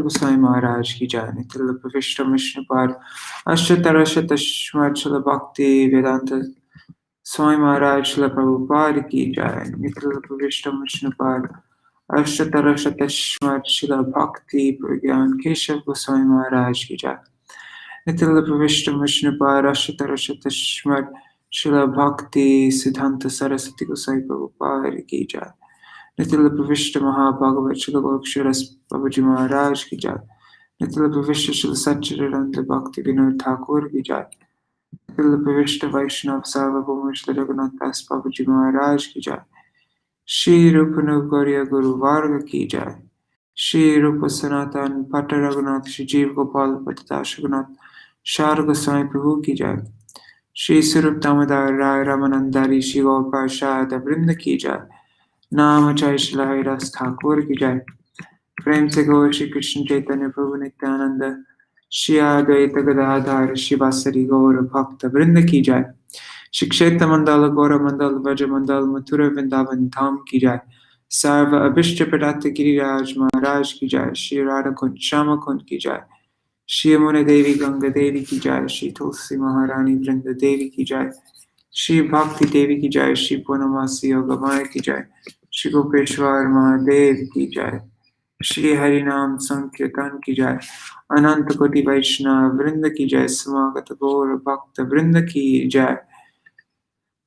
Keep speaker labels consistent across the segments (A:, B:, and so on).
A: गोसाई महाराज की जय। नितिल प्रविष्ट विष्णुपाद अष्टोत्तर शतश्मत शिल भक्ति वेदांत स्वामी महाराज शिल प्रभुपाद की जय। नितिल प्रविष्ट विष्णुपाद अष्टोत्तर शतश्मत शिल भक्ति प्रज्ञान केशव गोसाई महाराज की जय। नितिल प्रविष्ट विष्णुपाद अष्टोत्तर शतश्मत शिल भक्ति सिद्धांत सरस्वती गोसाई प्रभुपाद की जय। नितिल प्रविष्ट महाभागवत शिल गोक्षरस प्रभुजी महाराज की जय। नितिल प्रविष्ट शिल सच्चिदानंद भक्ति विनोद ठाकुर की जय। नितिल प्रविष्ट वैष्णव सार्वभौम शिल रघुनाथ दास प्रभुजी महाराज की जय। श्री रूप गौरिया गुरु वार्ग की जय। श्री रूप सनातन भट्ट रघुनाथ श्री जीव गोपाल पतिदास रघुनाथ शार गोसाई प्रभु की जय। श्री स्वरूप दामोदर राय रामानंदारी श्री गोपाल शारदा वृंद की जय। नाम जय श्री हरिदास ठाकुर की जय। प्रेम से गो श्री कृष्ण चैतन्य प्रभु नित्यानंद श्री अद्वैत गदाधर शिवासरी गौर भक्त वृंद की जय। श्री क्षेत्र मंडल गौर मंडल व्रज मंडल मथुरा वृंदावन धाम की जय। सर्व अभिष्ट प्रदात गिरिराज महाराज की जय। श्री राधा कुंज श्याम कुंज की जय। श्री यमुना देवी गंगा देवी की जय। श्री तुलसी महारानी वृंद देवी की जय। श्री भक्ति देवी की जय। श्री पूर्णमासी योगमाया की जय। श्री गोपेश्वर महादेव की जय। श्री हरिनाम संकीर्तन की जय। अनंत कोटि वैष्णव वृंद की जय। समागत गौर भक्त वृंद की जय।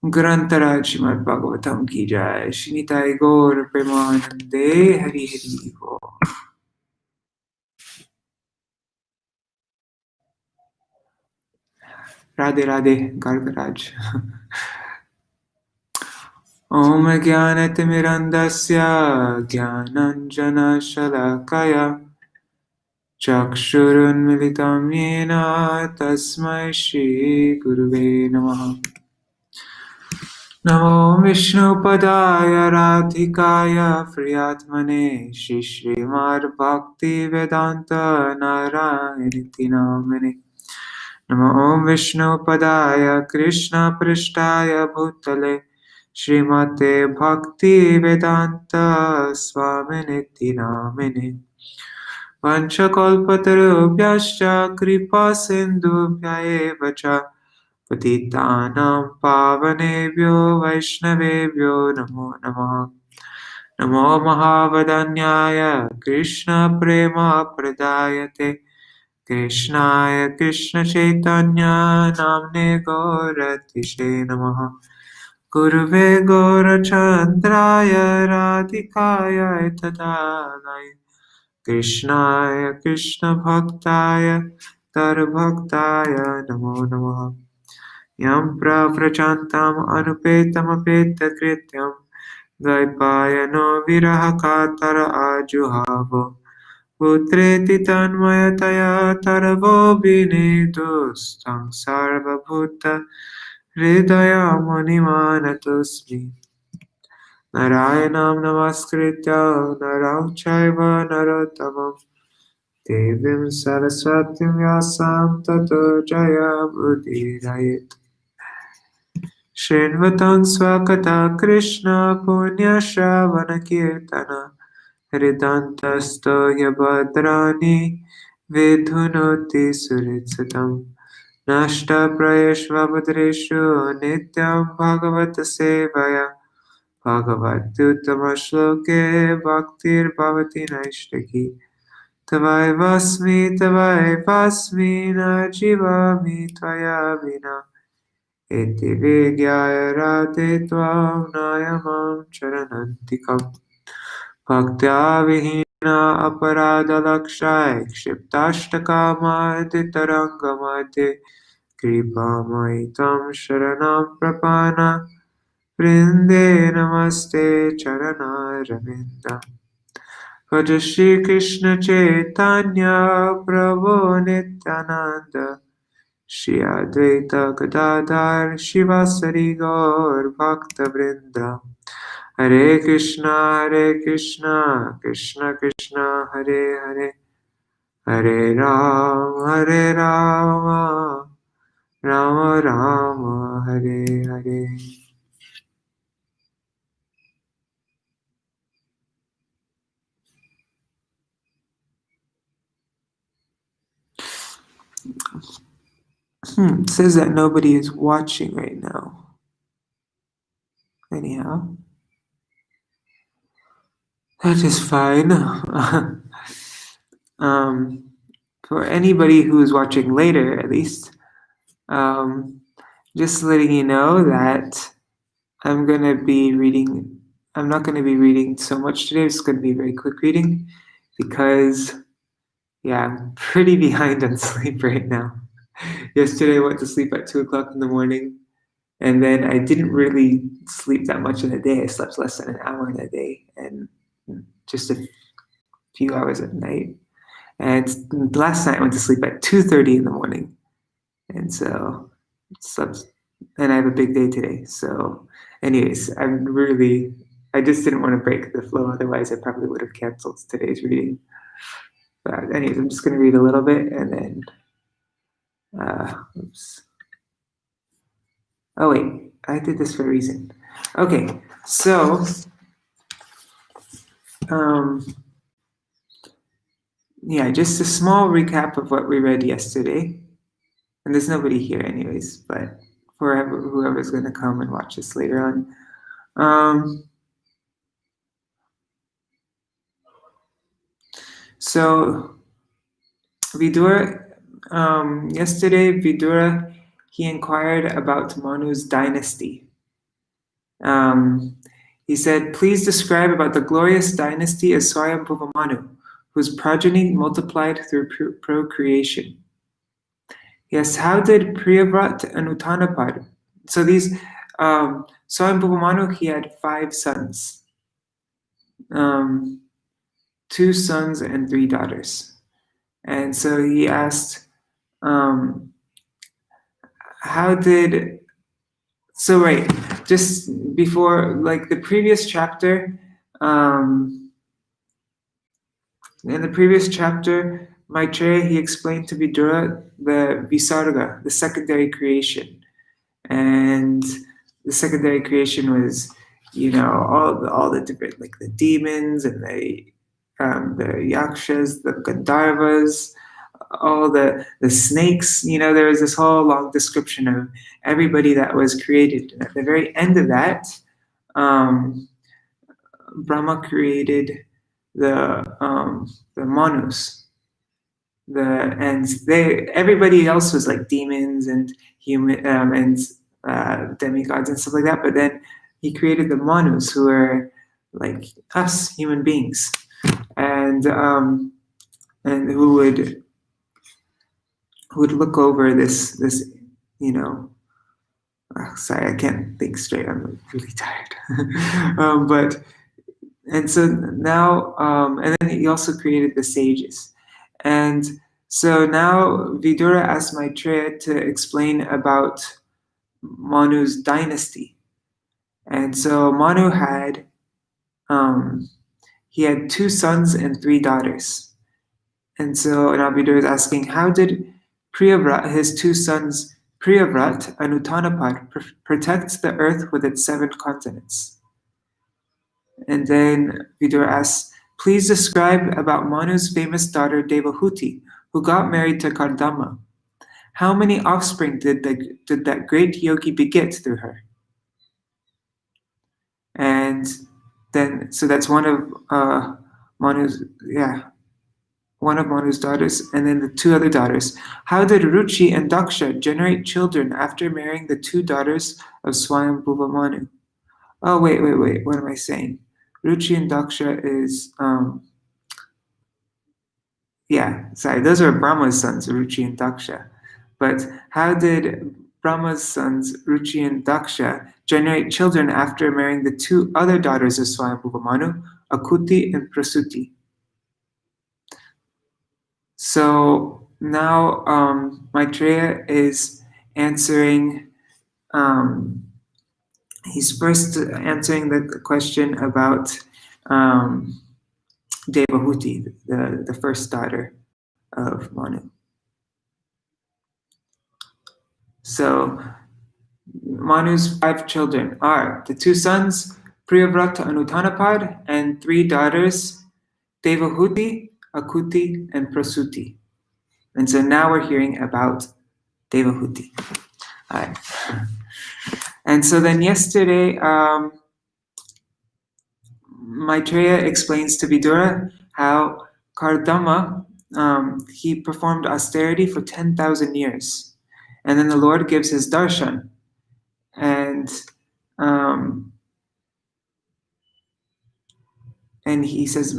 A: ग्रंथराज श्रीमद् भागवतम की जय। श्री निताई गौर प्रेमानंदे हरि हरि बोल। राधे राधे गर्गराज। ओम ज्ञानतिमिरन्धस्य ज्ञानाञ्जनशलाकया चक्षुरुन्मिलितं येन तस्मै श्रीगुरुवे नमः। नमो विष्णुपदाय राधिकाय प्रियात्मने श्रीमद्भक्तिवेदान्त नारायणीति नामिने। नमो विष्णुपदाय कृष्णपृष्ठाय भूतले श्रीमते भक्तिवेदान्त स्वामिनिति नामिने। वंशकल्पतरुभ्यश्च कृपा सिन्धुभ्य एव च पतितानां पावनेभ्यो वैष्णवेभ्यो नमो नमः। नमो महावदन्याय कृष्णप्रेमप्रदायते कृष्णाय कृष्णचैतन्य नाम्ने गौरतिष्ठे नमः। गुरुवे गौरचन्द्राय राधिकाय तदालय कृष्णाय कृष्णभक्ताय तरभक्ताय नमो नमः। यं प्रव्रजन्तम् अनुपेतमपेतकृत्यं द्वैपायनो विरहकातर आजुहाव पुत्रेति तन्मयतया तरवो विनीतोस्तं सर्वभूत हृदयमुनिमानतोऽस्मि। नारायणं नमस्कृत्य नरं चैव नरोत्तमं देवीं सरस्वतीं व्यासं ततो जयमुदीरयेत्। शृण्वतं स्वकथा कृष्ण पुण्यश्रवणकीर्तन हृदन्तस्तो ह्यभद्राणि विधुनोति सुहृत्सुतं। नष्टप्रयेष्वभद्रेषु नित्यं भगवत सेवया भगवत्युत्तमश्लोके भक्तिर्भवति नैष्टिकी। तवैवास्मि न जीवामि त्वया विना इति विज्ञाय राधे त्वां नायमं चरणन्तिकम्। भक्त्या विहीना अपराधलक्षाय क्षिप्ताष्टकामादितरङ्गमध्ये कृपामयि तं शरणं प्रपन्ना वृन्दे नमस्ते चरणारविन्दम्। भज श्रीकृष्ण चैतन्य प्रभो नित्यानन्द श्री अद्वैत गदाधर शिवासरि गौर भक्तवृन्द। हरे Krishna Krishna Krishna Hare Hare Hare Ram Ram Ram Hare Hare. It says that nobody is watching right now. Anyhow, that is fine. For anybody who is watching later, at least, just letting you know that I'm not going to be reading so much today. It's going to be a very quick reading because, yeah, I'm pretty behind on sleep right now. Yesterday I went to sleep at 2 o'clock in the morning, and then I didn't really sleep that much in a day. I slept less than an hour in a day and just a few hours at night. And last night I went to sleep at 2:30 in the morning. And so slept, and I have a big day today. So anyways, I just didn't want to break the flow. Otherwise I probably would have canceled today's reading. But anyways, I'm just going to read a little bit and then, oops. Oh wait, I did this for a reason. Okay, so, yeah, just a small recap of what we read yesterday. And there's nobody here anyways, but for whoever's going to come and watch this later on. So Vidura, yesterday Vidura, he inquired about Manu's dynasty. He said, please describe about the glorious dynasty of Swayambhuva Manu, whose progeny multiplied through procreation. Yes, how did Priyavrat and Uttanapad? So these, Swayambhuva Manu, he had 5 sons. 2 sons and 3 daughters. And so he asked, just before, like the previous chapter, in the previous chapter, Maitreya, he explained to Vidura the Visarga, the secondary creation. And the secondary creation was, all the different, like the demons and the yakshas, the Gandharvas, all the snakes. There was this whole long description of everybody that was created. And at the very end of that, Brahma created the Manus. Everybody else was like demons and human and demigods and stuff like that. But then he created the Manus, who are like us, human beings, and who would look over this. Sorry, I can't think straight. I'm really tired. And so now, and then he also created the sages. And so now Vidura asked Maitreya to explain about Manu's dynasty. And so Manu had, he had 2 sons and 3 daughters. And so now Vidura is asking, how did Priyavrat, his 2 sons, Priyavrat and Uttanapad, protect the earth with its 7 continents? And then Vidura asks, please describe about Manu's famous daughter Devahuti, who got married to Kardama. How many offspring did that great yogi beget through her? And then, so that's one of Manu's daughters, and then the 2 other daughters. How did Ruchi and Daksha generate children after marrying the 2 daughters of Swayambhuva Manu? Oh, wait, what am I saying? Ruchi and Daksha is, those are Brahma's sons, Ruchi and Daksha. But how did Brahma's sons, Ruchi and Daksha, generate children after marrying the 2 other daughters of Swayambhuva Manu, Akuti and Prasuti? So now Maitreya is answering, he's first answering the question about Devahuti, the first daughter of Manu. So Manu's 5 children are the 2 sons, Priyavrata and Uttanapad, and 3 daughters, Devahuti, Akuti, and Prasuti. And so now we're hearing about Devahuti. All right. And so then yesterday, Maitreya explains to Vidura how Kardama, he performed austerity for 10,000 years. And then the Lord gives his darshan. And he says,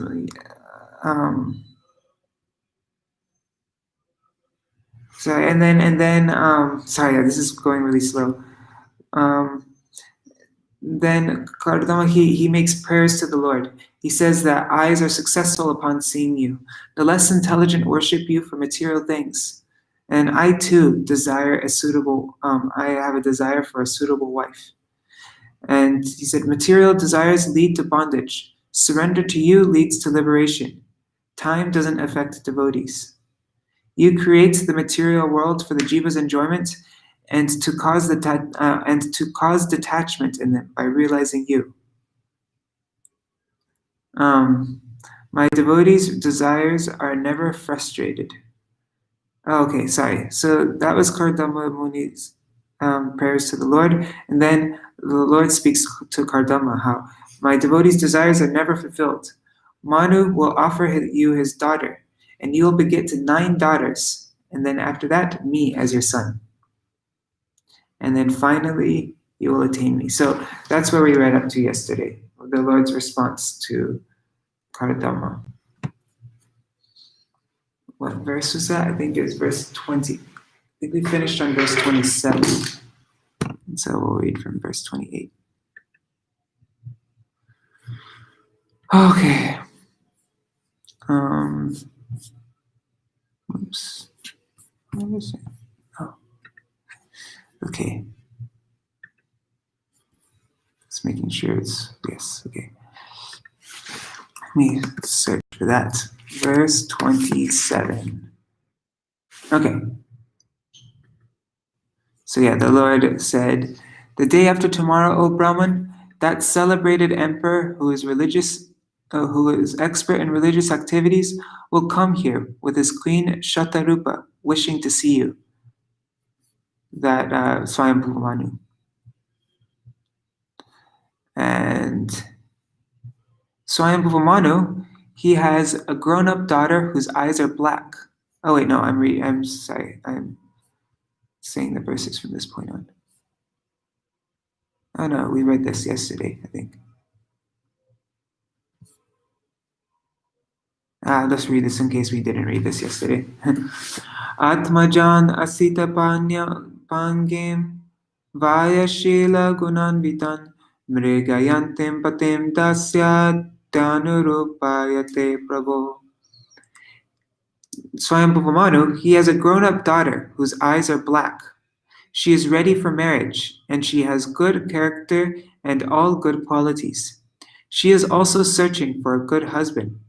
A: sorry, and then sorry, this is going really slow. Then Kardama, he makes prayers to the Lord. He says that eyes are successful upon seeing you. The less intelligent worship you for material things. And I too desire a suitable, I have a desire for a suitable wife. And he said, material desires lead to bondage. Surrender to you leads to liberation. Time doesn't affect devotees. You create the material world for the jiva's enjoyment and to cause detachment in them by realizing you. My devotees' desires are never frustrated. Okay, sorry. So that was Kardama Muni's prayers to the Lord, and then the Lord speaks to Kardama how my devotees' desires are never fulfilled. Manu will offer you his daughter, and you will beget 9 daughters, and then after that, me as your son. And then finally, you will attain me. So that's where we read up to yesterday, the Lord's response to Kardama. What verse was that? I think it was verse 20. I think we finished on verse 27. And so we'll read from verse 28. Okay. Oops. What was it? Oh. Okay. Just making sure it's, yes, okay. Let me search for that. Verse 27. Okay. So yeah, the Lord said, the day after tomorrow, O Brahman, that celebrated emperor who is expert in religious activities will come here with his queen Shatarupa, wishing to see you. That Swayambhuva Manu. And Swayambhuva Manu, he has a grown-up daughter whose eyes are black. Oh wait, no, I'm sorry. I'm saying the verses from this point on. Oh no, we read this yesterday, I think. Let's read this in case we didn't read this yesterday. Atmajan asita pangem vayashila gunanvitan mrigayantem patem dasya dhanurupayate prabho. Swayambhuva Manu, he has a grown-up daughter whose eyes are black. She is ready for marriage, and she has good character and all good qualities. She is also searching for a good husband.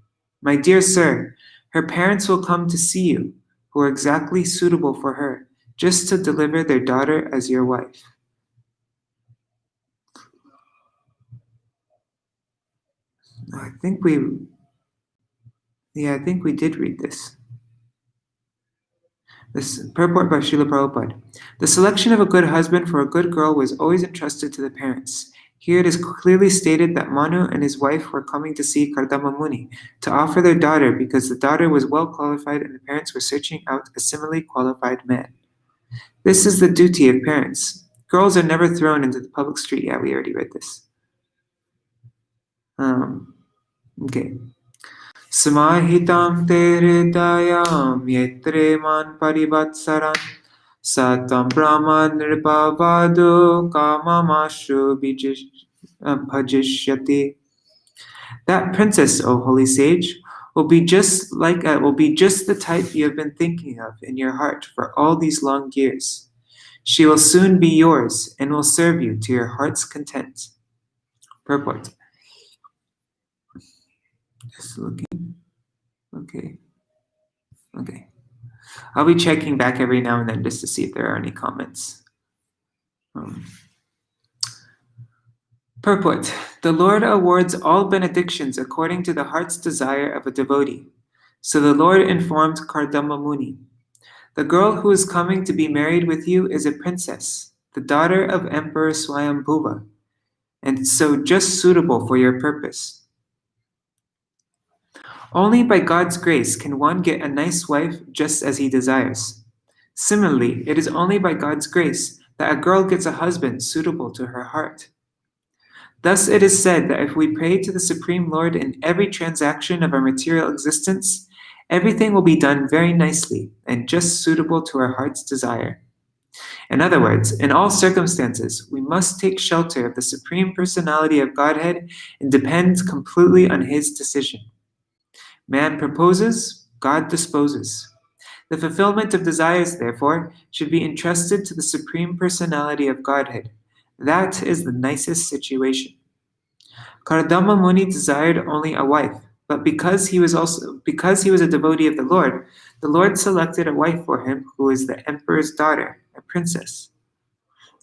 A: My dear sir, her parents will come to see you, who are exactly suitable for her, just to deliver their daughter as your wife. I think we did read this. This purport by Srila Prabhupada. The selection of a good husband for a good girl was always entrusted to the parents. Here it is clearly stated that Manu and his wife were coming to see Kardama Muni to offer their daughter because the daughter was well qualified and the parents were searching out a similarly qualified man. This is the duty of parents. Girls are never thrown into the public street. Yeah, we already read this. Okay. Samahitam te hridayam yetre man parivatsaran satam brahman nirpavado kamamashu bhajishyati. That princess, O holy sage, will be just the type you have been thinking of in your heart for all these long years. She will soon be yours and will serve you to your heart's content. Purport. Just looking. Okay. I'll be checking back every now and then just to see if there are any comments. Purport. The Lord awards all benedictions according to the heart's desire of a devotee. So the Lord informed Kardama Muni. The girl who is coming to be married with you is a princess, the daughter of Emperor Swayambhuva, and so just suitable for your purpose. Only by God's grace can one get a nice wife just as he desires. Similarly, it is only by God's grace that a girl gets a husband suitable to her heart. Thus it is said that if we pray to the Supreme Lord in every transaction of our material existence, everything will be done very nicely and just suitable to our heart's desire. In other words, in all circumstances, we must take shelter of the Supreme Personality of Godhead and depend completely on His decision. Man proposes, God disposes. The fulfillment of desires, therefore, should be entrusted to the Supreme Personality of Godhead. That is the nicest situation. Kardama Muni desired only a wife, but because he was a devotee of the Lord selected a wife for him who is the emperor's daughter, a princess.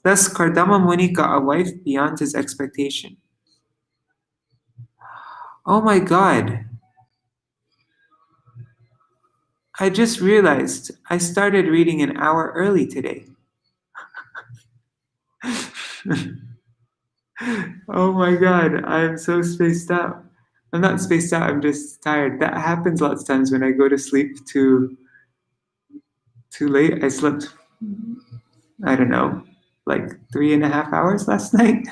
A: Thus, Kardama Muni got a wife beyond his expectation. Oh my God! I just realized I started reading an hour early today. Oh my God, I'm so spaced out. I'm not spaced out, I'm just tired. That happens lots of times when I go to sleep too late. I slept, I don't know, like 3.5 hours last night.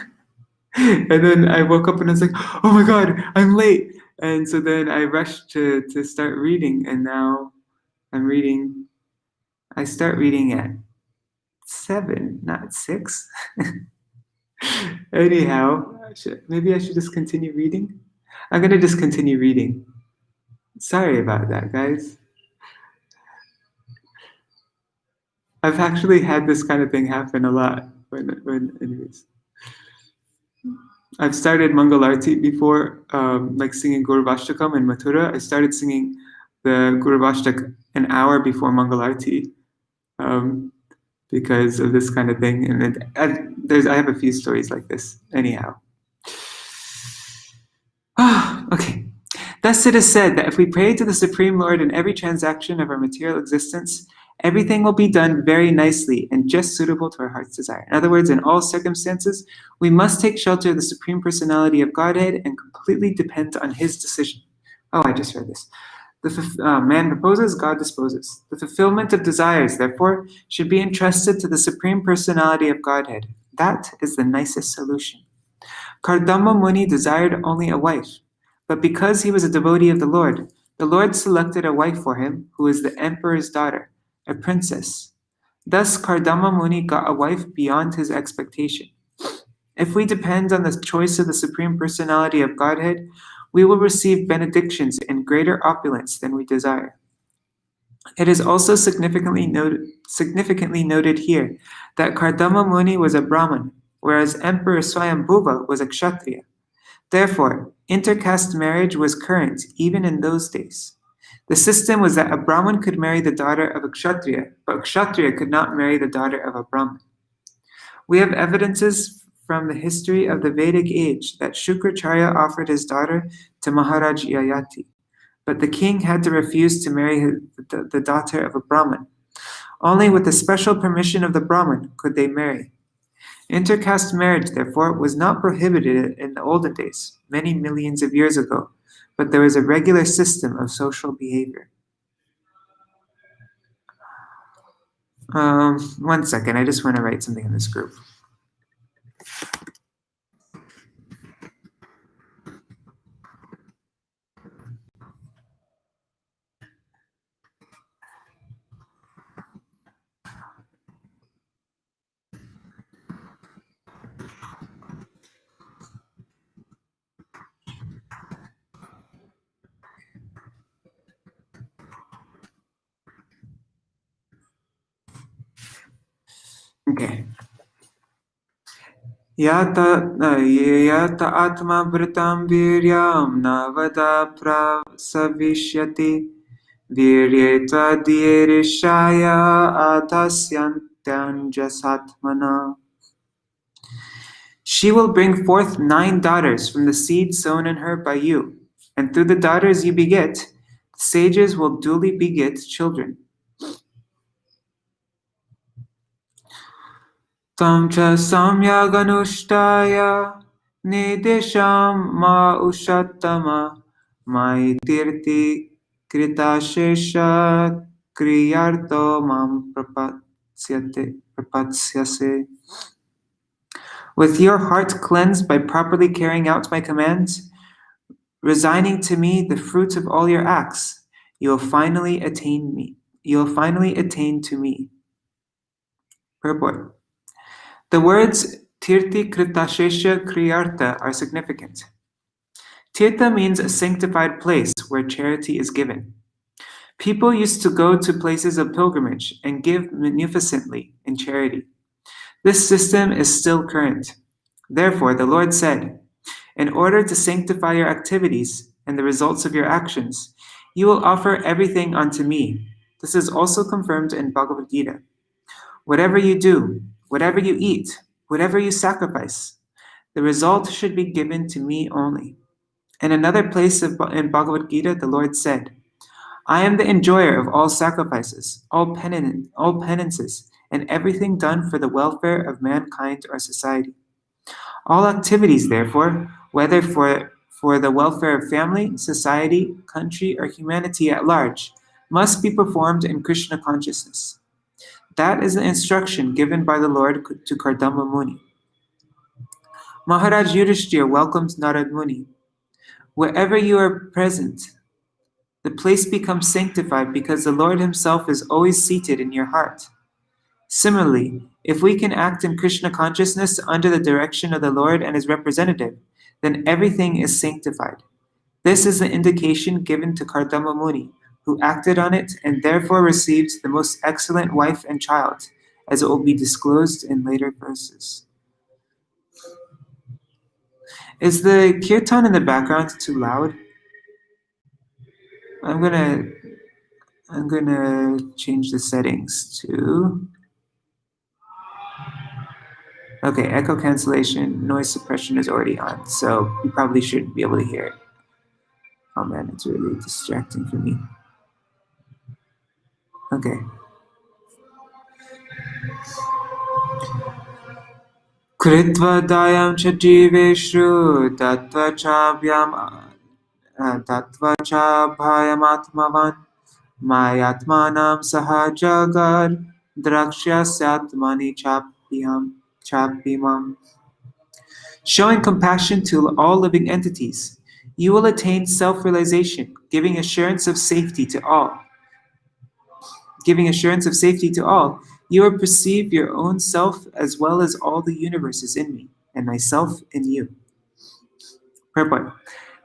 A: And then I woke up and I was like, oh my God, I'm late. And so then I rushed to start reading, and now I'm reading. I start reading at 7, not 6. Anyhow, maybe I should just continue reading. I'm going to just continue reading. Sorry about that, guys. I've actually had this kind of thing happen a lot. Anyways. I've started Mangalarti before, like singing Guru Vashtakam in Mathura. I started singing the Guru Vashtak an hour before Mangalarti because of this kind of thing. And I have a few stories like this. Anyhow. Okay. Thus it is said that if we pray to the Supreme Lord in every transaction of our material existence, everything will be done very nicely and just suitable to our heart's desire. In other words, in all circumstances, we must take shelter of the Supreme Personality of Godhead and completely depend on His decision. Oh, I just read this. Man proposes, God disposes. The fulfillment of desires, therefore, should be entrusted to the Supreme Personality of Godhead. That is the nicest solution. Kardama Muni desired only a wife, but because he was a devotee of the Lord selected a wife for him who is the emperor's daughter, a princess. Thus, Kardama Muni got a wife beyond his expectation. If we depend on the choice of the Supreme Personality of Godhead, we will receive benedictions in greater opulence than we desire. It is also significantly noted here that Kardama Muni was a Brahmin, whereas Emperor Swayambhuva was a Kshatriya. Therefore, intercaste marriage was current even in those days. The system was that a Brahmin could marry the daughter of a Kshatriya, but a Kshatriya could not marry the daughter of a Brahmin. We have evidences from the history of the Vedic age that Shukracharya offered his daughter to Maharaj Yayati, but the king had to refuse to marry the daughter of a Brahmin. Only with the special permission of the Brahmin could they marry. Intercaste marriage, therefore, was not prohibited in the olden days, many millions of years ago, but there was a regular system of social behavior. 1 second, I just want to write something in this group. Okay. Yata atma vritam viryam navada prasavishyati viryeta dierishaya atasyantanjasatmana. She will bring forth 9 daughters from the seed sown in her by you, and through the daughters you beget, the sages will duly beget children. Tam cha samyaganushtaya nidesham ma ushattama maitirti kritashesha kriyarto mam prapatsyase. With your heart cleansed by properly carrying out my commands, resigning to me the fruit of all your acts, you will finally attain me. You will finally attain to me. Purport. The words Tirti Kritashesha Kriyarta are significant. Tirtha means a sanctified place where charity is given. People used to go to places of pilgrimage and give munificently in charity. This system is still current. Therefore, the Lord said, in order to sanctify your activities and the results of your actions, you will offer everything unto me. This is also confirmed in Bhagavad Gita. Whatever you do, whatever you eat, whatever you sacrifice, the result should be given to me only. In another place in Bhagavad Gita, the Lord said, I am the enjoyer of all sacrifices, all penances, and everything done for the welfare of mankind or society. All activities, therefore, whether for the welfare of family, society, country, or humanity at large, must be performed in Krishna consciousness. That is the instruction given by the Lord to Kardama Muni. Maharaj Yudhishthira welcomes Narad Muni. Wherever you are present, the place becomes sanctified because the Lord himself is always seated in your heart. Similarly, if we can act in Krishna consciousness under the direction of the Lord and his representative, then everything is sanctified. This is the indication given to Kardama Muni, who acted on it and therefore received the most excellent wife and child, as it will be disclosed in later verses. Is the kirtan in the background too loud? I'm gonna change the settings to okay, echo cancellation, noise suppression is already on, so you probably shouldn't be able to hear it. Oh man, it's really distracting for me. Okay. Kritva dayam cha jiveshu tattva cha bhayamatmavan mayatmanam sahajagar drakshyasyatmani chapimam. Showing compassion to all living entities, you will attain self-realization, giving assurance of safety to all. You will perceive your own self as well as all the universes in me, and myself in you. Purport.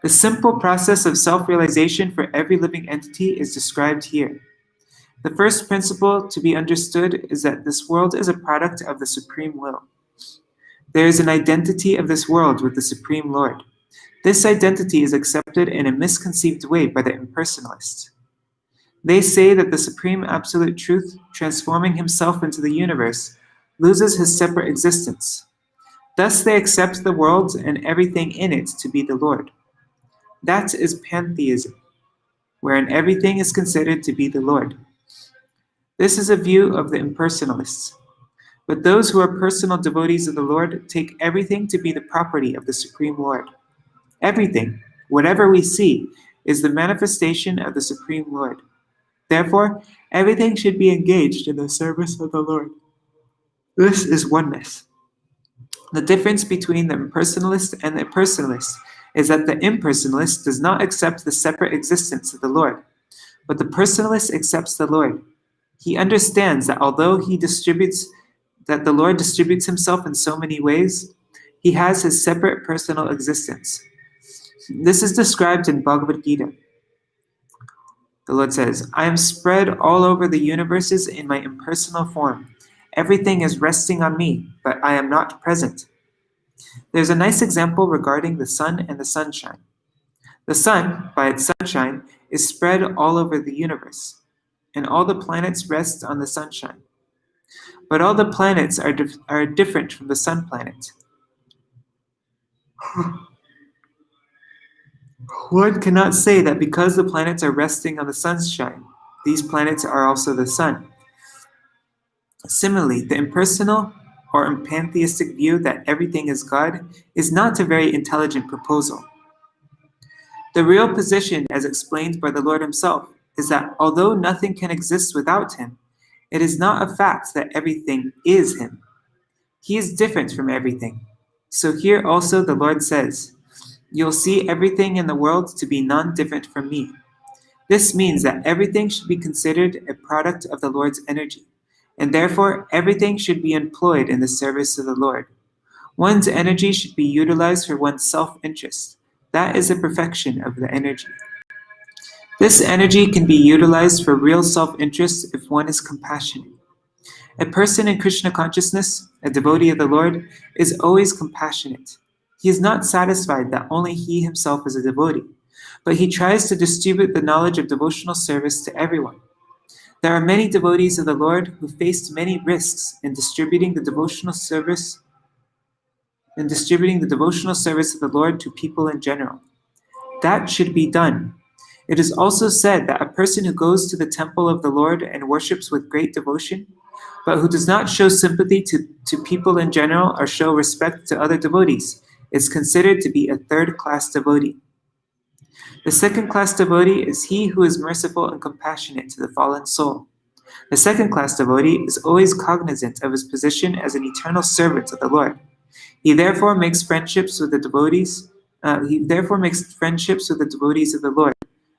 A: The simple process of self-realization for every living entity is described here. The first principle to be understood is that this world is a product of the Supreme Will. There is an identity of this world with the Supreme Lord. This identity is accepted in a misconceived way by the impersonalists. They say that the Supreme Absolute Truth, transforming himself into the universe, loses his separate existence. Thus they accept the world and everything in it to be the Lord. That is pantheism, wherein everything is considered to be the Lord. This is a view of the impersonalists. But those who are personal devotees of the Lord take everything to be the property of the Supreme Lord. Everything, whatever we see, is the manifestation of the Supreme Lord. Therefore, everything should be engaged in the service of the Lord. This is oneness. The difference between the impersonalist and the personalist is that the impersonalist does not accept the separate existence of the Lord, but the personalist accepts the Lord. He understands that although the Lord distributes himself in so many ways, he has his separate personal existence. This is described in Bhagavad Gita. The Lord says, I am spread all over the universes in my impersonal form. Everything is resting on me, but I am not present. There's a nice example regarding the sun and the sunshine. The sun, by its sunshine, is spread all over the universe, and all the planets rest on the sunshine. But all the planets are different from the sun planet. One cannot say that because the planets are resting on the sunshine, these planets are also the sun. Similarly, the impersonal or pantheistic view that everything is God is not a very intelligent proposal. The real position, as explained by the Lord himself, is that although nothing can exist without him, it is not a fact that everything is him. He is different from everything. So here also the Lord says, "You'll see everything in the world to be none different from me." This means that everything should be considered a product of the Lord's energy, and therefore everything should be employed in the service of the Lord. One's energy should be utilized for one's self-interest. That is the perfection of the energy. This energy can be utilized for real self-interest if one is compassionate. A person in Krishna consciousness, a devotee of the Lord, is always compassionate. He is not satisfied that only he himself is a devotee, but he tries to distribute the knowledge of devotional service to everyone. There are many devotees of the Lord who faced many risks in distributing the devotional service of the Lord to people in general. That should be done. It is also said that a person who goes to the temple of the Lord and worships with great devotion, but who does not show sympathy to people in general or show respect to other devotees, is considered to be a third-class devotee. The second-class devotee is he who is merciful and compassionate to the fallen soul. The second-class devotee is always cognizant of his position as an eternal servant of the Lord. He therefore makes friendships with the devotees of the Lord,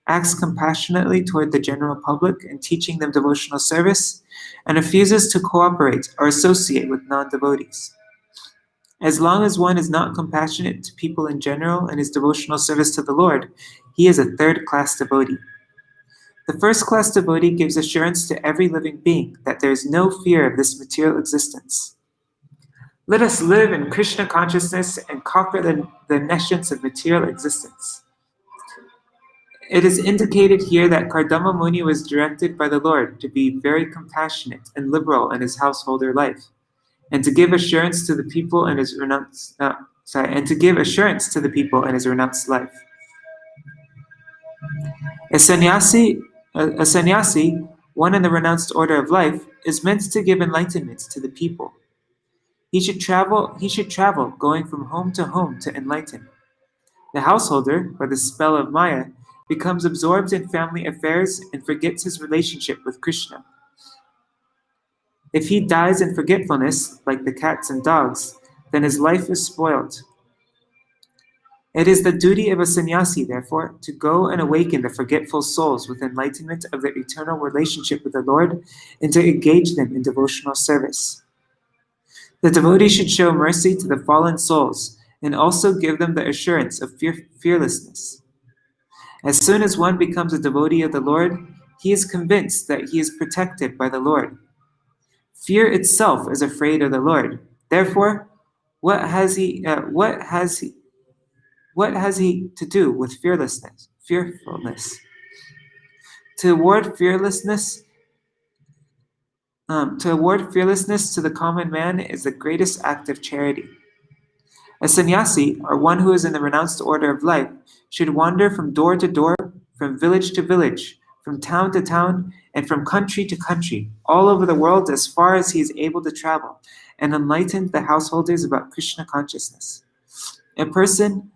A: acts compassionately toward the general public in teaching them devotional service, and refuses to cooperate or associate with non-devotees. As long as one is not compassionate to people in general in his devotional service to the Lord, he is a third-class devotee. The first-class devotee gives assurance to every living being that there is no fear of this material existence. Let us live in Krishna consciousness and conquer the nescience of material existence. It is indicated here that Kardama Muni was directed by the Lord to be very compassionate and liberal in his householder life, and to give assurance to the people in his renounced life. A sannyasi, one in the renounced order of life, is meant to give enlightenment to the people. He should travel, going from home to enlighten. The householder, by the spell of Maya, becomes absorbed in family affairs and forgets his relationship with Krishna. If he dies in forgetfulness, like the cats and dogs, then his life is spoiled. It is the duty of a sannyasi, therefore, to go and awaken the forgetful souls with enlightenment of their eternal relationship with the Lord and to engage them in devotional service. The devotee should show mercy to the fallen souls and also give them the assurance of fearlessness. As soon as one becomes a devotee of the Lord, he is convinced that he is protected by the Lord. Fear itself is afraid of the Lord. Therefore, what has he to do with fearfulness? To award fearlessness to the common man is the greatest act of charity. A sannyasi, or one who is in the renounced order of life, should wander from door to door, from village to village, from town to town, and from country to country, all over the world as far as he is able to travel, and enlighten the householders about Krishna consciousness. A person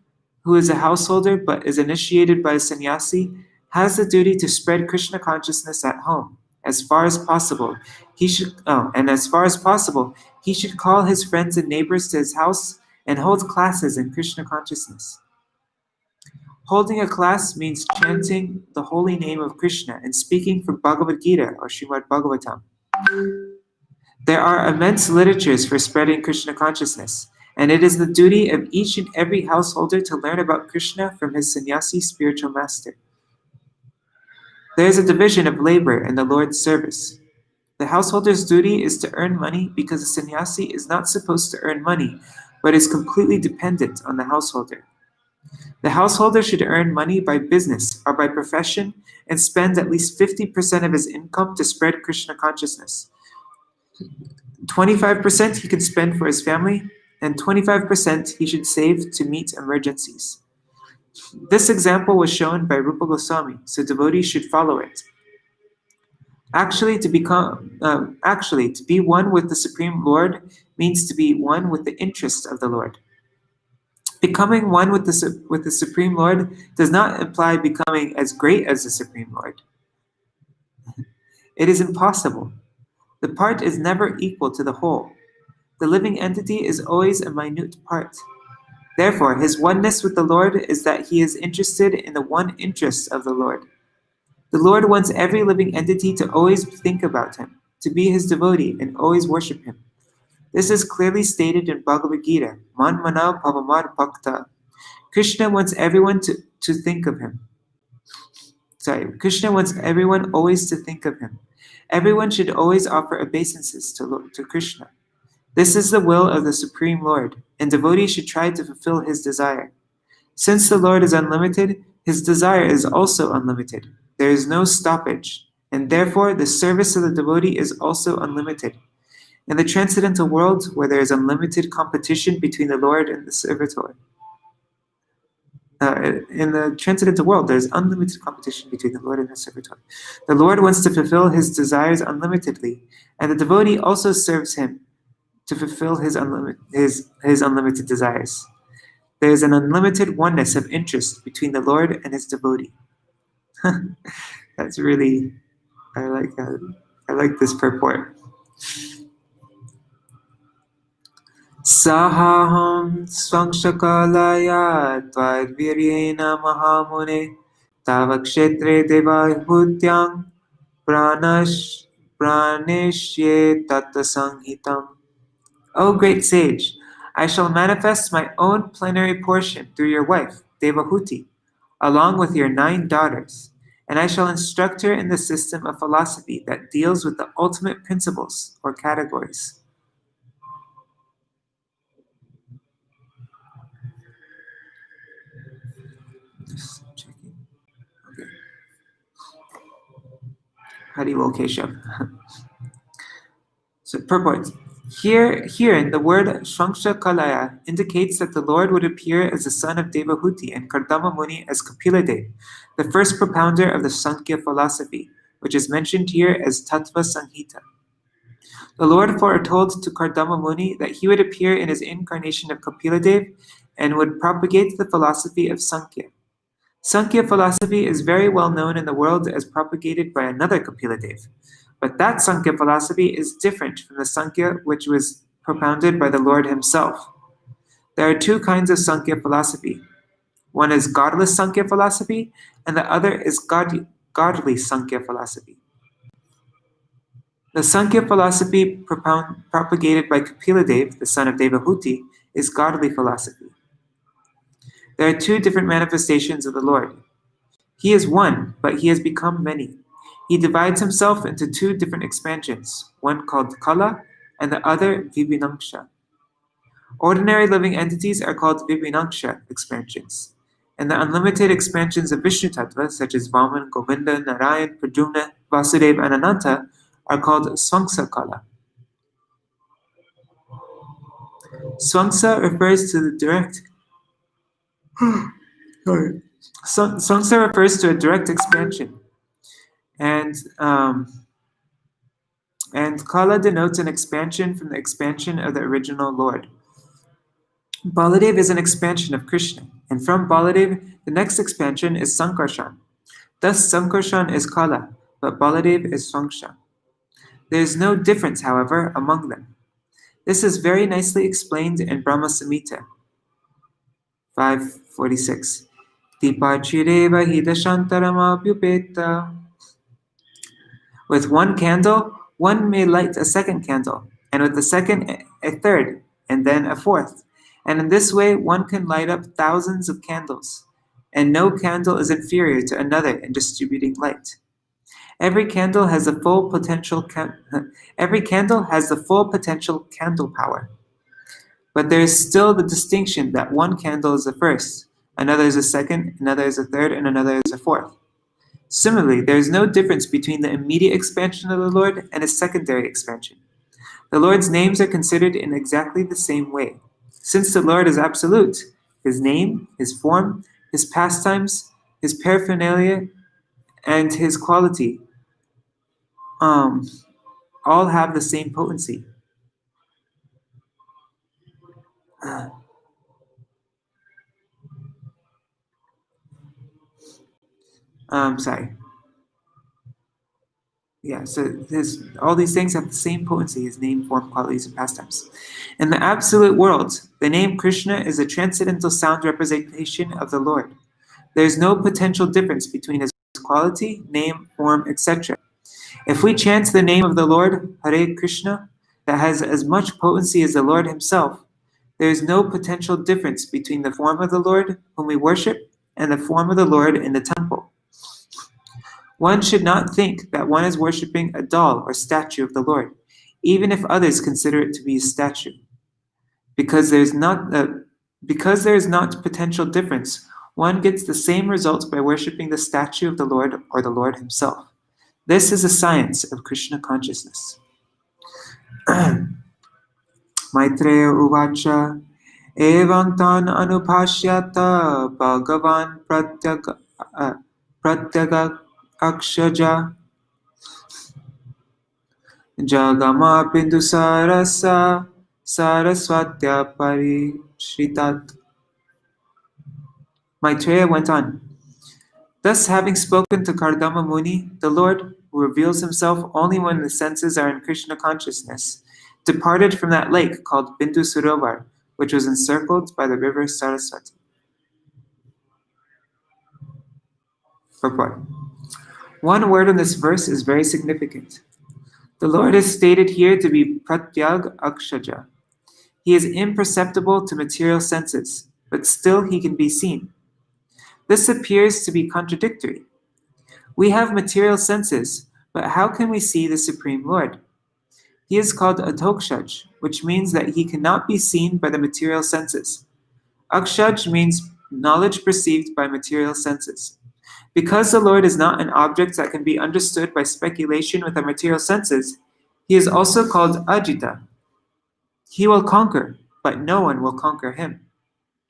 A: who is a householder but is initiated by a sannyasi has the duty to spread Krishna consciousness at home. As far as possible, he should call his friends and neighbors to his house and hold classes in Krishna consciousness. Holding a class means chanting the holy name of Krishna and speaking from Bhagavad Gita or Śrīmad Bhāgavatam. There are immense literatures for spreading Krishna consciousness, and it is the duty of each and every householder to learn about Krishna from his sannyasi spiritual master. There is a division of labor in the Lord's service. The householder's duty is to earn money because a sannyasi is not supposed to earn money, but is completely dependent on the householder. The householder should earn money by business or by profession and spend at least 50% of his income to spread Krishna consciousness. 25% he can spend for his family, and 25% he should save to meet emergencies. This example was shown by Rupa Goswami, so devotees should follow it. Actually, to be one with the Supreme Lord means to be one with the interest of the Lord. Becoming one with the Supreme Lord does not imply becoming as great as the Supreme Lord. It is impossible. The part is never equal to the whole. The living entity is always a minute part. Therefore, his oneness with the Lord is that he is interested in the one interest of the Lord. The Lord wants every living entity to always think about him, to be his devotee, and always worship him. This is clearly stated in Bhagavad Gita, Man Mana Pavamad Bhakta. Krishna wants everyone to think of him. Krishna wants everyone always to think of him. Everyone should always offer obeisances to Krishna. This is the will of the Supreme Lord, and devotees should try to fulfill his desire. Since the Lord is unlimited, his desire is also unlimited. There is no stoppage, and therefore the service of the devotee is also unlimited. In the transcendental world, where there is unlimited competition between the Lord and the servitor, in the transcendental world, there is unlimited competition between the Lord and the servitor. The Lord wants to fulfill his desires unlimitedly, and the devotee also serves him to fulfill his unlimited desires. There is an unlimited oneness of interest between the Lord and his devotee. That's really, I like this purport. Sahaham svangshakalaya tvaidviryena mahamune tavakshetre devabhutyam praneshye tatta sanghitam. O great sage, I shall manifest my own plenary portion through your wife, Devahuti, along with your 9 daughters, and I shall instruct her in the system of philosophy that deals with the ultimate principles or categories. Just checking. Okay. Haribol Keshav. So purport. Herein, the word Shvangsha Kalaya indicates that the Lord would appear as the son of Devahuti and Kardama Muni as Kapiladev, the first propounder of the Sankhya philosophy, which is mentioned here as Tattva Sanghita. The Lord foretold to Kardama Muni that he would appear in his incarnation of Kapiladev and would propagate the philosophy of Sankhya. Sankhya philosophy is very well known in the world as propagated by another Kapiladev. But that Sankhya philosophy is different from the Sankhya which was propounded by the Lord himself. There are 2 kinds of Sankhya philosophy. One is godless Sankhya philosophy, and the other is godly Sankhya philosophy. The Sankhya philosophy propagated by Kapiladev, the son of Devahuti, is godly philosophy. There are 2 different manifestations of the Lord. He is one, but he has become many. He divides himself into 2 different expansions, one called Kala and the other Vibhinangsha. Ordinary living entities are called Vibhinangsha expansions, and the unlimited expansions of Vishnu Tattva, such as Vaman, Govinda, Narayan, Pradyumna, Vasudeva, and Ananta, are called Svangsa Kala. Svangsa refers to the direct Svangsa refers to a direct expansion. And Kala denotes an expansion from the expansion of the original Lord. Baladev is an expansion of Krishna, and from Baladev, the next expansion is Sankarshan. Thus, Sankarshan is Kala, but Baladev is Svangsha. There is no difference, however, among them. This is very nicely explained in Brahma Samhita 546. Dipachireva hidashantaramabhyupeta. With 1 candle, one may light a 2nd candle, and with the 2nd, a 3rd, and then a 4th. And in this way, one can light up thousands of candles, and no candle is inferior to another in distributing light. Every candle has the full potential candle power. But there is still the distinction that 1 candle is the first, another is a 2nd, another is a 3rd, and another is a 4th. Similarly, there is no difference between the immediate expansion of the Lord and his secondary expansion. The Lord's names are considered in exactly the same way. Since the Lord is absolute, his name, his form, his pastimes, his paraphernalia, and his quality all have the same potency. Sorry. Yeah, so all these things have the same potency as name, form, qualities, and pastimes. In the absolute world, the name Krishna is a transcendental sound representation of the Lord. There is no potential difference between his quality, name, form, etc. If we chant the name of the Lord, Hare Krishna, that has as much potency as the Lord himself, there is no potential difference between the form of the Lord whom we worship and the form of the Lord in the temple. One should not think that one is worshipping a doll or statue of the Lord, even if others consider it to be a statue. Because there is not potential difference, one gets the same results by worshipping the statue of the Lord or the Lord himself. This is a science of Krishna consciousness. Maitreya Uvacha Evam tan anupashyata Bhagavan pratyaga akshaja Jagama Bindusarasa Saraswatya Parishitat. Maitreya went on. Thus, having spoken to Kardama Muni, the Lord, who reveals himself only when the senses are in Krishna consciousness, departed from that lake called Bindu Sarovar, which was encircled by the river Saraswati. Purport. One word in this verse is very significant. The Lord is stated here to be Pratyag Akshaja. He is imperceptible to material senses, but still he can be seen. This appears to be contradictory. We have material senses, but how can we see the Supreme Lord? He is called Atokshaj, which means that he cannot be seen by the material senses. Akshaj means knowledge perceived by material senses. Because the Lord is not an object that can be understood by speculation with our material senses, he is also called Ajita. He will conquer, but no one will conquer him.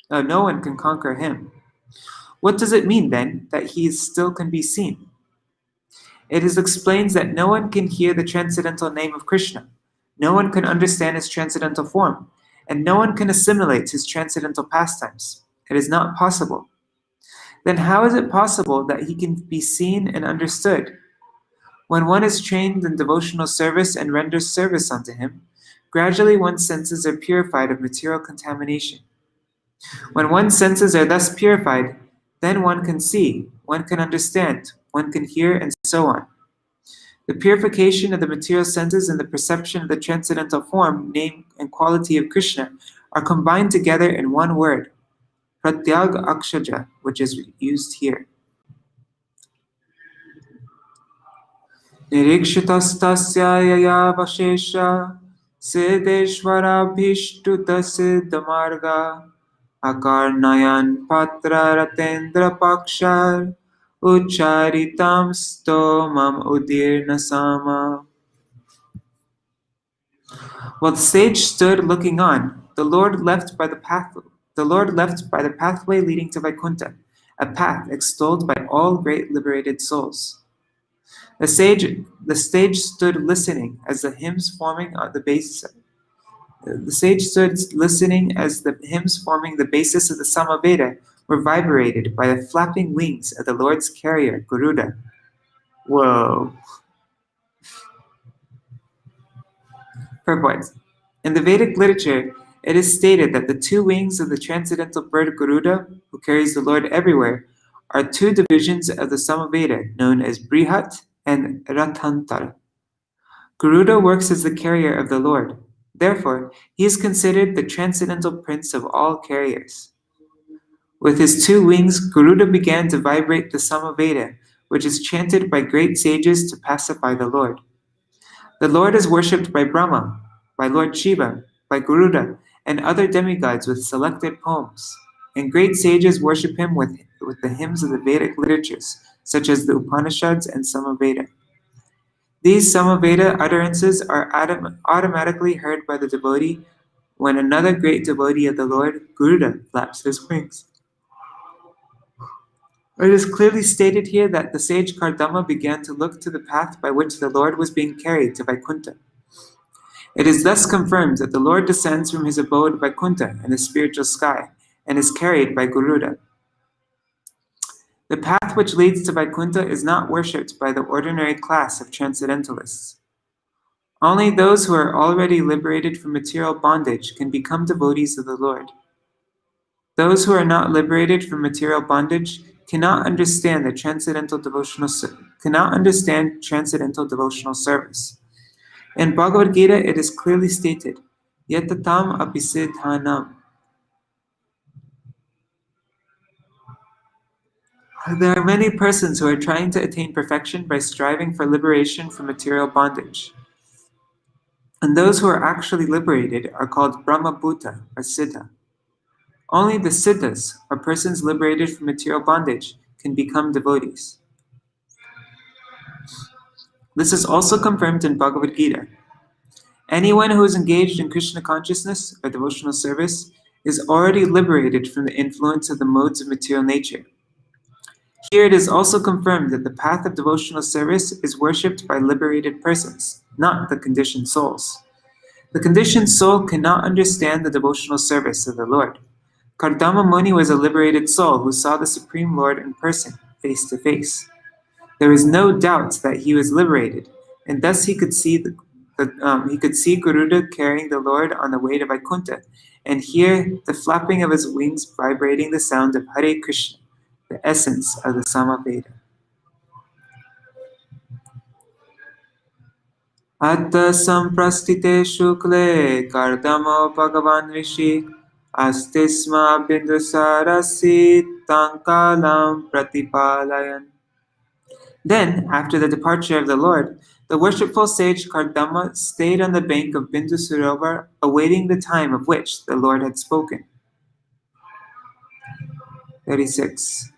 A: No one can conquer him. What does it mean then that he still can be seen? It explains that no one can hear the transcendental name of Krishna, no one can understand his transcendental form, and no one can assimilate his transcendental pastimes. It is not possible. Then how is it possible that he can be seen and understood? When one is trained in devotional service and renders service unto him, gradually one's senses are purified of material contamination. When one's senses are thus purified, then one can see, one can understand, one can hear, and so on. The purification of the material senses and the perception of the transcendental form, name, and quality of Krishna are combined together in one word, Pratyag Akshaja, which is used here. Nirikshitastasya yaya vashesha siddheshwarabhishtuta siddhamarga akarnayan patra ratendra pakshar ucharitam stomam udirna sama. While the sage stood looking on, the Lord left by the pathway leading to Vaikuntha, a path extolled by all great liberated souls. The sage stood listening as the hymns forming the basis. The sage stood listening as the hymns forming the basis of the Samaveda were vibrated by the flapping wings of the Lord's carrier, Garuda. Whoa. Purport. In the Vedic literature, it is stated that the two wings of the transcendental bird Garuda, who carries the Lord everywhere, are two divisions of the Samaveda known as Brihat and Ratantara. Garuda works as the carrier of the Lord. Therefore, he is considered the transcendental prince of all carriers. With his two wings, Garuda began to vibrate the Samaveda, which is chanted by great sages to pacify the Lord. The Lord is worshipped by Brahma, by Lord Shiva, by Garuda, and other demigods with selected poems. And great sages worship him with the hymns of the Vedic literatures, such as the Upanishads and Samaveda. These Samaveda utterances are automatically heard by the devotee when another great devotee of the Lord, Garuda, flaps his wings. It is clearly stated here that the sage Kardama began to look to the path by which the Lord was being carried to Vaikuntha. It is thus confirmed that the Lord descends from his abode Vaikuntha in the spiritual sky and is carried by Garuda. The path which leads to Vaikuntha is not worshipped by the ordinary class of transcendentalists. Only those who are already liberated from material bondage can become devotees of the Lord. Those who are not liberated from material bondage cannot understand transcendental devotional service. In Bhagavad Gita, it is clearly stated, Yatatam apisidhanam. There are many persons who are trying to attain perfection by striving for liberation from material bondage. And those who are actually liberated are called Brahma Bhuta or Siddha. Only the Siddhas, or persons liberated from material bondage, can become devotees. This is also confirmed in Bhagavad Gita. Anyone who is engaged in Krishna consciousness or devotional service is already liberated from the influence of the modes of material nature. Here it is also confirmed that the path of devotional service is worshipped by liberated persons, not the conditioned souls. The conditioned soul cannot understand the devotional service of the Lord. Kardama Muni was a liberated soul who saw the Supreme Lord in person, face to face. There is no doubt that he was liberated, and thus he could see Garuda carrying the Lord on the way to Vaikuntha, and hear the flapping of his wings vibrating the sound of Hare Krishna, the essence of the Samaveda. Atta samprastite shukle kardama bhagavan rishi astisma bindusarasi tankalam pratipalayan. Then, after the departure of the Lord, the worshipful sage Kardama stayed on the bank of Bindu Sarovar, awaiting the time of which the Lord had spoken. 36.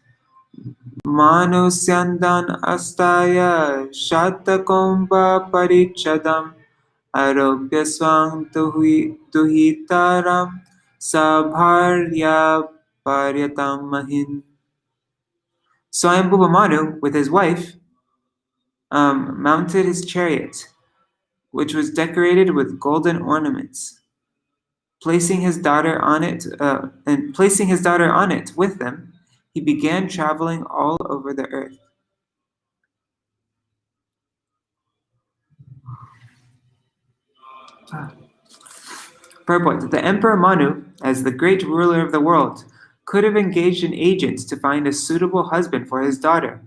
A: Manusyandan astaya shatakomba parichadam arobhya swang duhitaram sabharya paryatam mahin. Swayambhuva Manu, with his wife, mounted his chariot, which was decorated with golden ornaments. Placing his daughter on it with them, he began traveling all over the earth. Purport: the Emperor Manu, as the great ruler of the world, could have engaged an agent to find a suitable husband for his daughter,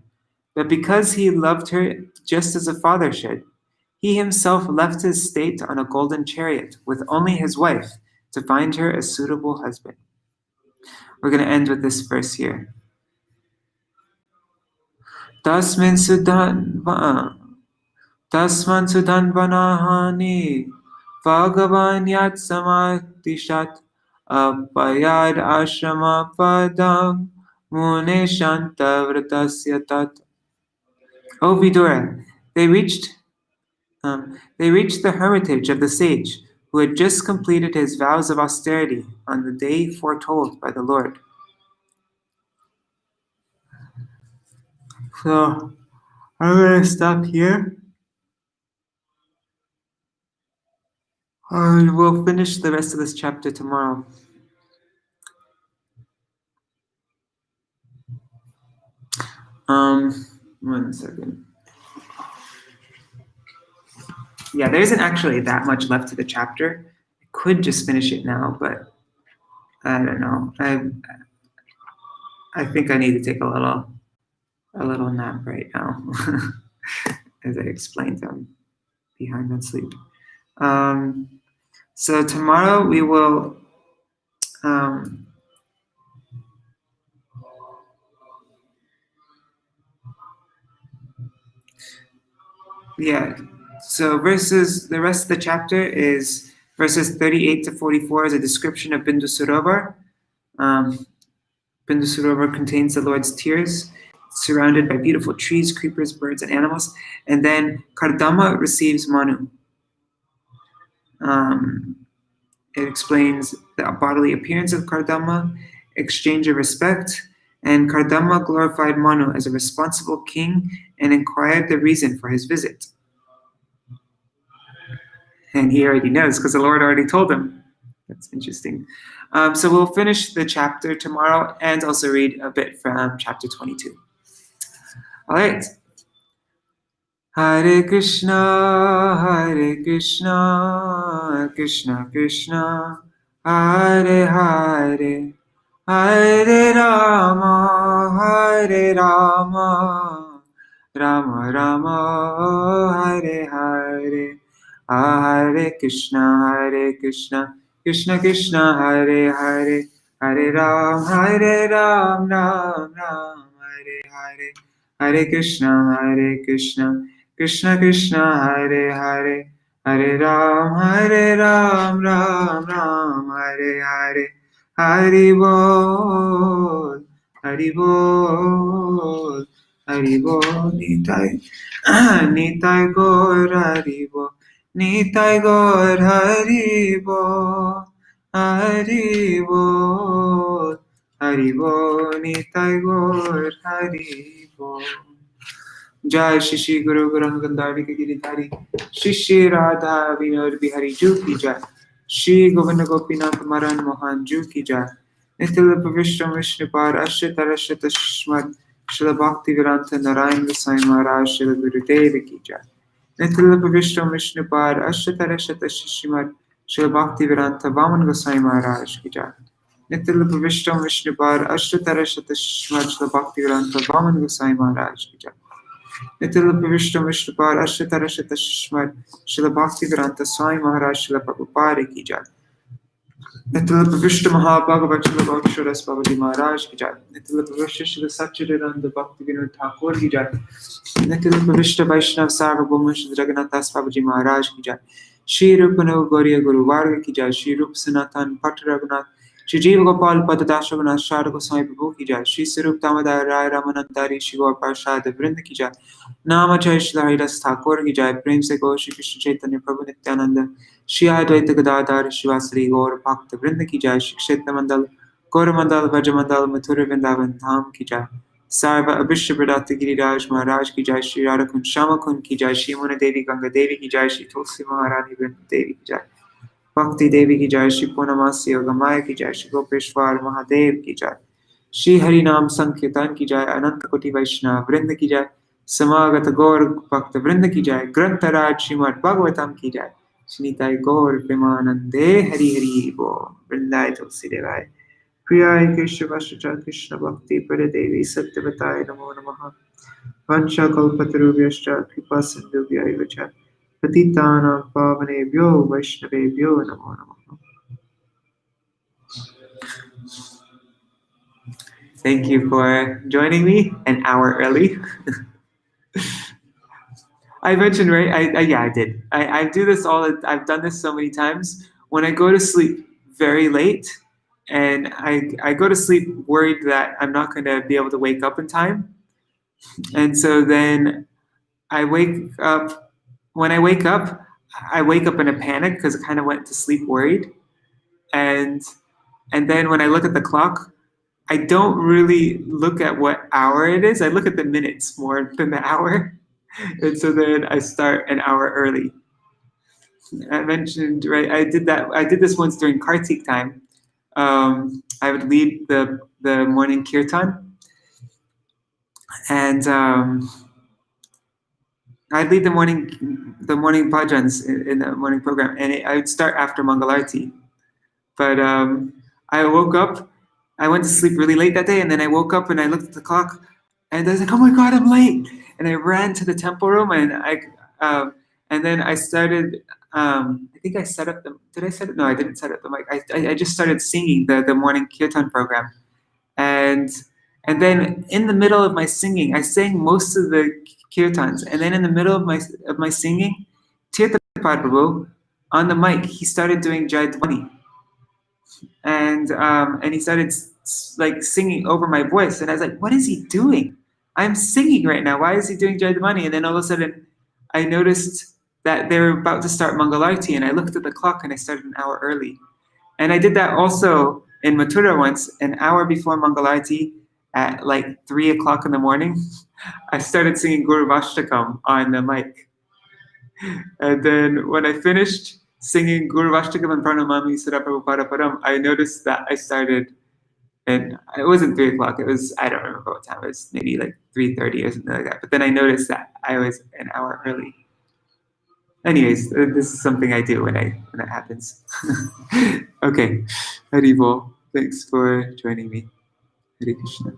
A: but because he loved her just as a father should, he himself left his state on a golden chariot with only his wife to find her a suitable husband. We're going to end with this verse here. Tasman sudanvanahani Bhagavan yat samatishat apayad ashrama padam mune shanta vratasya tat. O Vidura, they reached the hermitage of the sage who had just completed his vows of austerity on the day foretold by the Lord. So, I'm going to stop here. And we'll finish the rest of this chapter tomorrow. One second. Yeah, there isn't actually that much left to the chapter. I could just finish it now, but I don't know. I think I need to take a little nap right now. As I explained, I'm behind on sleep. So tomorrow we will so the rest of the chapter is verses 38 to 44 is a description of Bindu Sarovar. Bindu Sarovar contains the Lord's tears, surrounded by beautiful trees, creepers, birds, and animals. And then Kardama receives Manu. It explains the bodily appearance of Kardama, exchange of respect, And Kardama glorified Manu as a responsible king and inquired the reason for his visit. And he already knows because the Lord already told him. That's interesting. So we'll finish the chapter tomorrow and also read a bit from chapter 22. All right. Hare Krishna, Krishna Krishna, Hare Hare, Hare Rama, Rama Rama, Hare Hare. Hare Krishna, Krishna Krishna, Hare Hare, Hare Ram, Ram Ram, Hare Hare. Hare Krishna, Krishna Krishna, Hare Hare, Hare Ram, Ram Ram, Hare Hare. Hari Bol, Hari Bol, Hari Bol, Nitai, Nitai Gaur, Hari Bol, Nitai Gaur, Hari Bol, Hari Bol, Hari Bol, Nitai Gaur, Hari Bol. Jai Shri Guru Gauranga Gandhari Ki Giridhari, Shri Radha Vinod Bihari Ju Ki Jai, Shri Govinda Gopinath Maran Mohan Ju Ki Jai, Nitya Vishnu Vishnupad Ashrit Arashit Shmad, Srila Bhakti Vedanta Narayan Goswami Maharaj Srila Gurudev Ki Jai, Nitya Vishnu Vishnupad Ashrit Arashit Shmad, Srila Bhakti Vedanta Vaman Goswami Maharaj Ki Jai, Nitya Vishnu Vishnupad Ashrit Arashit Shmad, Srila Bhakti Vedanta Vaman Goswami Maharaj Ki Jai. Nityalapa Vishnu Vishnupad Ashritara Shmad Srila Bhakti Vedanta Swami Maharaj Srila Prabhupada Ki Jai. Nityalapa Vishnu Mahabhagavat Srila Bhaksharas Babaji Maharaj Ki Jai. Nityalapa Vishnu Srila Satchidananda Bhakti Vinod Thakur Ki Jai. Nityalapa Vishnu Vaishnav Sarvabhauma Srila Jagannathas Babaji Maharaj Ki Jai. Shri Rupano Gauriya Guru Varga Ki Jai. Shri Rup Sanatan Bhatta Raghunath Shri Jiva Gopal Padadasha Raghunath Sharda Goswami Prabhu Ki Jai. Shri Sarup Damodar Rai Ramanandari Shri Gaur Parshad Vrinda Ki Jai. Nama Jai Shri Haridas Thakur Ki Jai. Prem Se Gaur Shri Krishna Chaitanya Prabhu Nityananda Shri Advaita Gadadhar Shri Vasari Gaur Bhakta Vrinda Ki Jai. Shri Kshetra Mandal Gaur Mandal Vaja Mandal Mathura Vrindavan Dham Ki Jai. Sarva Abhishya Pradata Giriraj Maharaj Ki Jai. Shri Radha Kund Shama Kund Ki Jai. Shri Muna Devi Ganga Devi Ki Jai. Shri Tulsi Maharani Vrinda Devi Ki Jai. Bhakti Devi Ki Jai, Shri Purnamasi Yogamaya Ki Jai, Shri Gopeshwar Mahadev Ki Jai, Shri Harinam Sankirtan Ki Jai, Ananta Koti Vaishnava Vrinda Ki Jai, Samagata Gaur Bhakta Vrinda Ki Jai, Grantharaj Śrīmad Bhāgavatam Ki Jai, Shri Nitai Gaur Premanande Hari Hari Bo, Vrindai Tulsi Devai, Priyai Krishna Vasacha Krishna Bhakti Paradevi Satyavataya Namo Namaha, Vansha Kalpatarubhyascha Kripa Sindhubhya Vacha, Patitanam Pavanebhyo Vaishnavebhyo Namo Namaha. Thank you for joining me an hour early. I mentioned, right? I did. I do this I've done this so many times. When I go to sleep very late, and I go to sleep worried that I'm not going to be able to wake up in time. And so then I wake up. When I wake up in a panic because I kind of went to sleep worried. And then when I look at the clock, I don't really look at what hour it is. I look at the minutes more than the hour. And so then I start an hour early. I mentioned, right, I did this once during Kartik time. I would lead the morning kirtan. And I'd lead the morning bhajans in the morning program, and I would start after Mangalarti. But I woke up, I went to sleep really late that day, and then I woke up and I looked at the clock, and I was like, "Oh my God, I'm late!" And I ran to the temple room, and then I started. I think I set up the. Did I set it? No, I didn't set up the mic. I just started singing the morning kirtan program, and then in the middle of my singing, I sang most of the kirtans, and then in the middle of my singing, Tirthapad Prabhu on the mic, he started doing Jai Dhwani, and he started like singing over my voice, and I was like, "What is he doing? I'm singing right now. Why is he doing Jai Dhwani?" And then all of a sudden, I noticed that they were about to start Mangalarti, and I looked at the clock, and I started an hour early. And I did that also in Mathura once, an hour before Mangalarti. at like 3 o'clock in the morning, I started singing Guru Vashtakam on the mic. And then when I finished singing Guru Vashtakam and Pranamami Sura Prabhupada Param, I noticed that I started, and it wasn't 3 o'clock, it was, I don't remember what time, it was maybe like 3:30 or something like that. But then I noticed that I was an hour early. Anyways, this is something I do when that happens. Okay, Haribol, thanks for joining me. Hare Krishna.